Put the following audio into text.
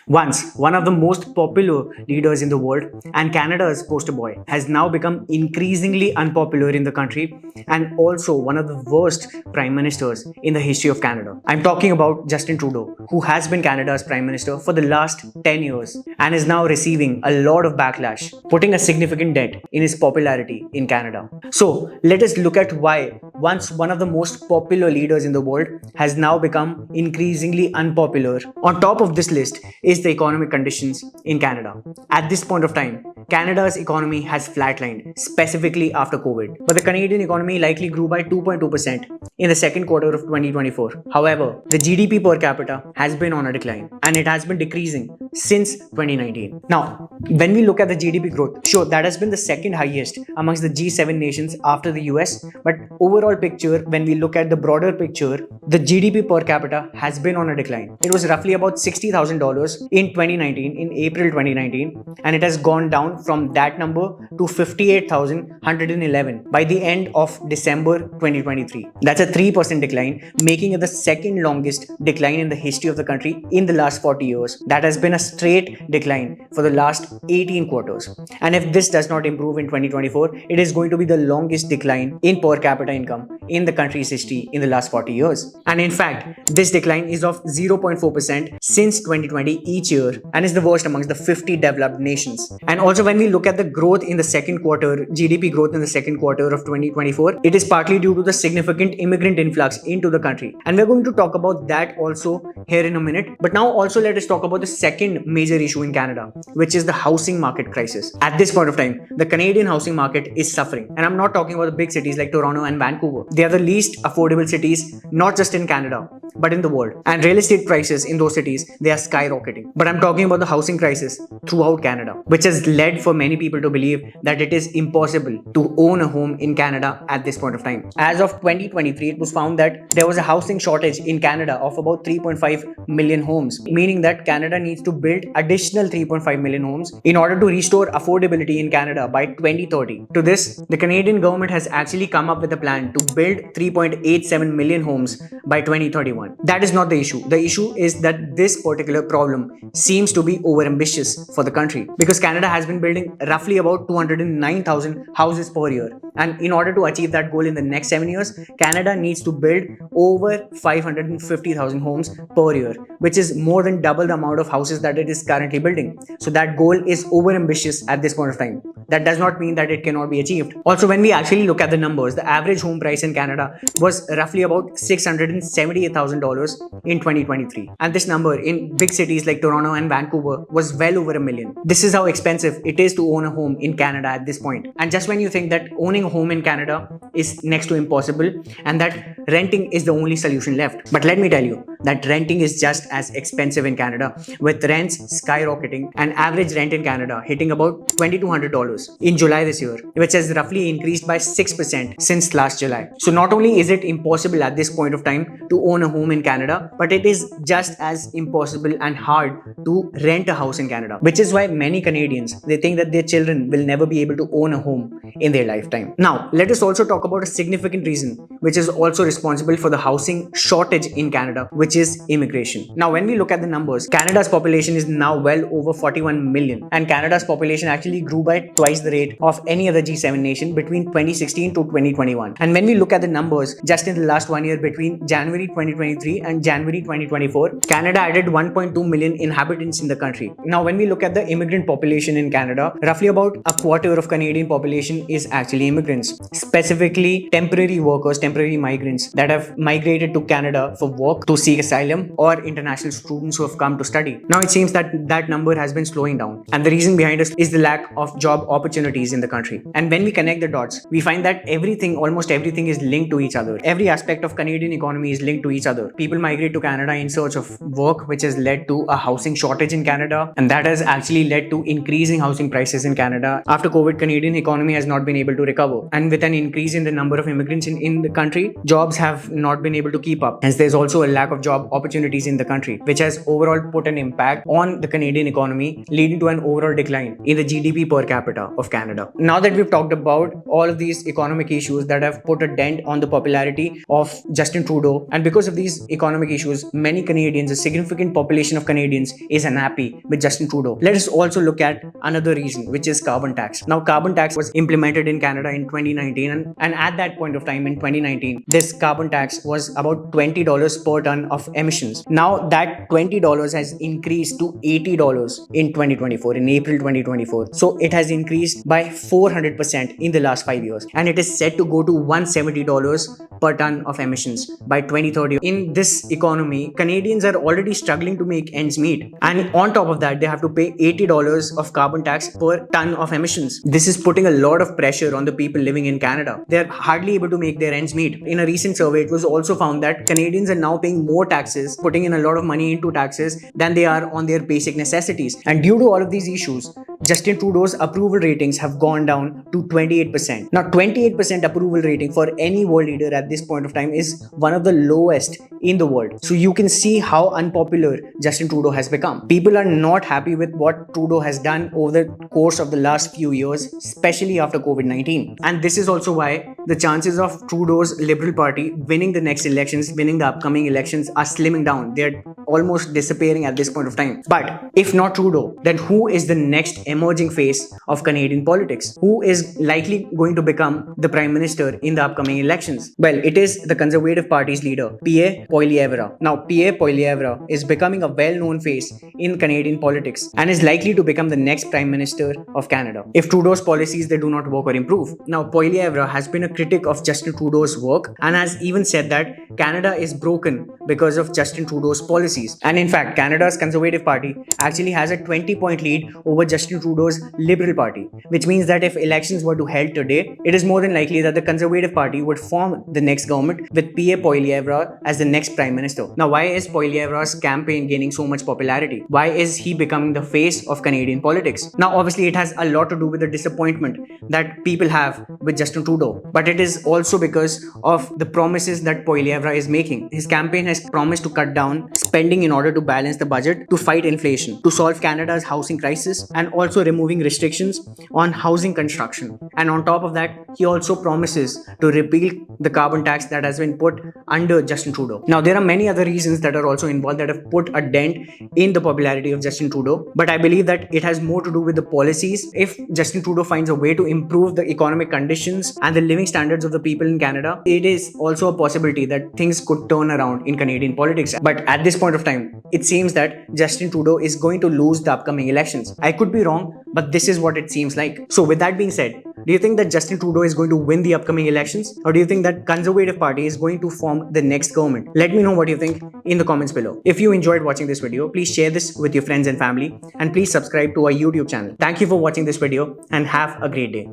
Once one of the most popular leaders in the world and Canada's poster boy, has now become increasingly unpopular in the country and also one of the worst prime ministers in the history of Canada. I'm talking about Justin Trudeau, who has been Canada's prime minister for the last 10 years and is now receiving a lot of backlash, putting a significant dent in his popularity in Canada. So let us look at why once one of the most popular leaders in the world has now become increasingly unpopular. On top of this list is the economic conditions in Canada. At this point of time, Canada's economy has flatlined, specifically after COVID. But the Canadian economy likely grew by 2.2% in the second quarter of 2024. However, the GDP per capita has been on a decline and it has been decreasing since 2019. Now, when we look at the GDP growth, sure, that has been the second highest amongst the G7 nations after the US. But overall picture, when we look at the broader picture, the GDP per capita has been on a decline. It was roughly about $60,000 in 2019, in April 2019, and it has gone down from that number to 58,111 by the end of December 2023. That's a 3% decline, making it the second longest decline in the history of the country in the last 40 years. That has been a straight decline for the last 18 quarters. And if this does not improve in 2024, it is going to be the longest decline in per capita income in the country's history in the last 40 years. And in fact, this decline is of 0.4% since 2020 each year and is the worst amongst the 50 developed nations. And also when we look at the growth in the second quarter, GDP growth in the second quarter of 2024, it is partly due to the significant immigrant influx into the country. And we're going to talk about that also here in a minute. But now also let us talk about the second major issue in Canada, which is the housing market crisis. At this point of time, the Canadian housing market is suffering. And I'm not talking about the big cities like Toronto and Vancouver. They are the least affordable cities, not just in Canada, but in the world. And real estate prices in those cities, they are skyrocketing. But I'm talking about the housing crisis throughout Canada, which has led for many people to believe that it is impossible to own a home in Canada at this point of time. As of 2023, it was found that there was a housing shortage in Canada of about 3.5 million homes, meaning that Canada needs to build additional 3.5 million homes in order to restore affordability in Canada by 2030. To this, the Canadian government has actually come up with a plan to build 3.87 million homes by 2031. That is not the issue. The issue is that this particular problem seems to be overambitious for the country because Canada has been building roughly about 209,000 houses per year. And in order to achieve that goal in the next 7 years, Canada needs to build over 550,000 homes per year, which is more than double the amount of houses that it is currently building. So that goal is overambitious at this point of time. That does not mean that it cannot be achieved. Also, when we actually look at the numbers, the average home price in Canada was roughly about $678,000 in 2023. And this number in big cities like Toronto and Vancouver was well over $1 million. This is how expensive it is to own a home in Canada at this point. And just when you think that owning a home in Canada is next to impossible and that renting is the only solution left. But let me tell you that renting is just as expensive in Canada, with rents skyrocketing and average rent in Canada hitting about $2,200 in July this year, which has roughly increased by 6% since last July. So not only is it impossible at this point of time to own a home in Canada, but it is just as impossible and hard to rent a house in Canada, which is why many Canadians, they think that their children will never be able to own a home in their lifetime. Now, let us also talk about a significant reason which is also responsible for the housing shortage in Canada, which is immigration. Now, when we look at the numbers, Canada's population is now well over 41 million, and Canada's population actually grew by twice the rate of any other G7 nation between 2016 to 2021. And when we look at the numbers, just in the last 1 year between January 2023 and January 2024, Canada added 1.2 million inhabitants in the country. Now, when we look at the immigrant population in Canada, roughly about a quarter of Canadian population is actually immigrants, specifically temporary workers, temporary migrants that have migrated to Canada for work, to seek asylum, or international students who have come to study. Now, it seems that that number has been slowing down, and the reason behind it is the lack of job opportunities in the country. And when we connect the dots, we find that almost everything is linked to each other. Every aspect of Canadian economy is linked to each other. People migrate to Canada in search of work, which has led to a housing shortage in Canada, and that has actually led to increasing housing prices in Canada. After COVID, Canadian economy has not been able to recover, and with an increase in the number of immigrants in the country, jobs have not been able to keep up. Hence, there's also a lack of job opportunities in the country, which has overall put an impact on the Canadian economy, leading to an overall decline in the GDP per capita of Canada. Now that we've talked about all of these economic issues that have put a dent on the popularity of Justin Trudeau, and because of these economic issues, many Canadians, a significant population of Canadians, is unhappy with Justin Trudeau. Let us also look at another reason, which is carbon tax. Now, carbon tax was implemented in Canada in 2019, and at that point of time in 2019, this carbon tax was about $20 per ton of emissions. Now that $20 has increased to $80 in 2024, in April 2024. So it has increased by 400% in the last 5 years, and it is set to go to $170 per ton of emissions by 2030. In this economy, Canadians are already struggling to make ends meet, and on top of that, they have to pay $80 of carbon tax per ton of emissions. This is putting a lot of pressure on the people living in Canada. They are hardly able to make their ends meet. In a recent survey, it was also found that Canadians are now paying more taxes, putting in a lot of money into taxes than they are on their basic necessities. And due to all of these issues, Justin Trudeau's approval ratings have gone down to 28%. Now, 28% approval rating for any world leader at this point of time is one of the lowest in the world. So you can see how unpopular Justin Trudeau has become. People are not happy with what Trudeau has done over the course of the last few years, especially after COVID-19. And this is also why the chances of Trudeau's Liberal Party winning the next elections, winning the upcoming elections, are slimming down. They're almost disappearing at this point of time. But if not Trudeau, then who is the next emerging face of Canadian politics? Who is likely going to become the Prime Minister in the upcoming elections? Well, it is the Conservative Party's leader, Pierre Poilievre. Now, Pierre Poilievre is becoming a well-known face in Canadian politics and is likely to become the next Prime Minister of Canada if Trudeau's policies they do not work or improve. Now, Poilievre has been a critic of Justin Trudeau's work and has even said that Canada is broken because of Justin Trudeau's policies. And in fact, Canada's Conservative Party actually has a 20-point lead over Justin Trudeau's Liberal Party, which means that if elections were to held today, it is more than likely that the Conservative Party would form the next government with Pierre Poilievre as the next Prime Minister. Now, why is Poilievre's campaign gaining so much popularity? Why is he becoming the face of Canadian politics? Now, obviously, it has a lot to do with the disappointment that people have with Justin Trudeau, but it is also because of the promises that Poilievre is making. His campaign has promised to cut down spending in order to balance the budget, to fight inflation, to solve Canada's housing crisis, and also removing restrictions on housing construction. And on top of that, he also promises to repeal the carbon tax that has been put under Justin Trudeau. Now, there are many other reasons that are also involved that have put a dent in the popularity of Justin Trudeau, but I believe that it has more to do with the policies. If Justin Trudeau finds a way to improve the economic conditions and the living standards of the people in Canada, it is also a possibility that things could turn around in Canadian politics. But at this point of time, it seems that Justin Trudeau is going to lose the upcoming elections. I could be wrong, but this is what it seems like. So with that being said, do you think that Justin Trudeau is going to win the upcoming elections? Or do you think that Conservative Party is going to form the next government? Let me know what you think in the comments below. If you enjoyed watching this video, please share this with your friends and family, and please subscribe to our YouTube channel. Thank you for watching this video and have a great day.